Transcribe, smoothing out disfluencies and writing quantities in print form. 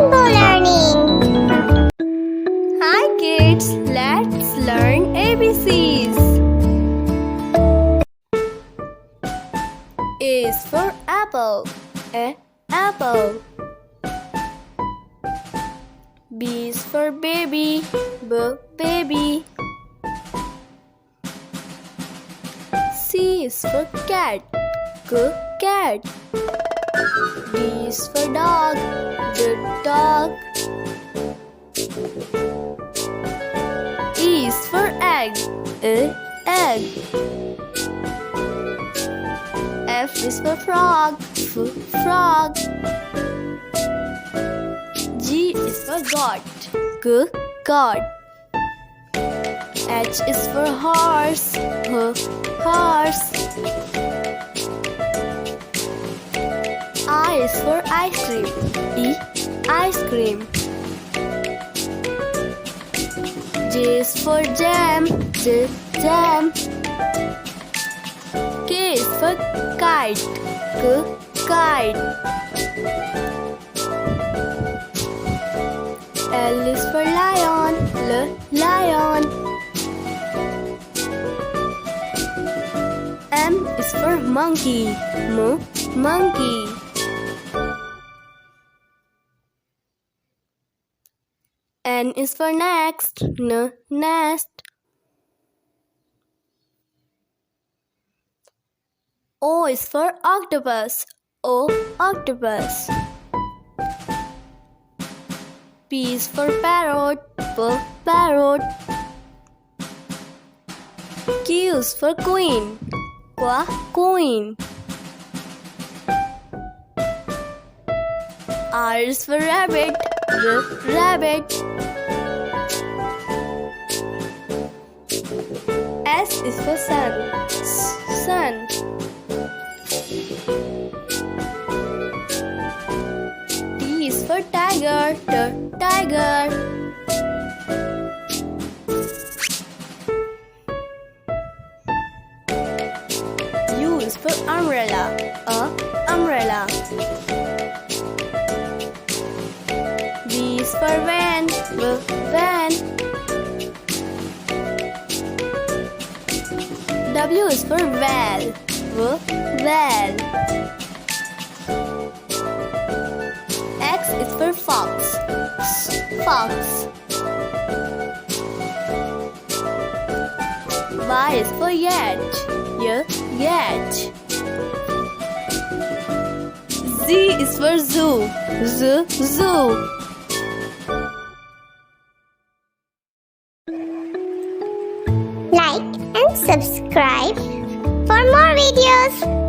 Rainbow learning. Hi kids, let's learn ABCs. A is for apple, apple. B is for baby, baby. C is for cat, cat. D is for dog, dog. E is for egg, egg. F is for frog, frog. G is for goat, goat. H is for horse, horse. I is for ice cream, ice cream. J is for jam, jam. K is for kite, kite. L is for lion, lion. M is for monkey, monkey. N is for next, nest. O is for octopus, octopus. P is for parrot, parrot. Q is for queen, queen. R is for rabbit, rabbit. S is for sun, sun. T is for tiger, tiger. U is for umbrella, umbrella. V is for van, van. W is for whale, whale. X is for fox, fox. Y is for yet, yet. Z is for zoo, zoo. Like and subscribe for more videos.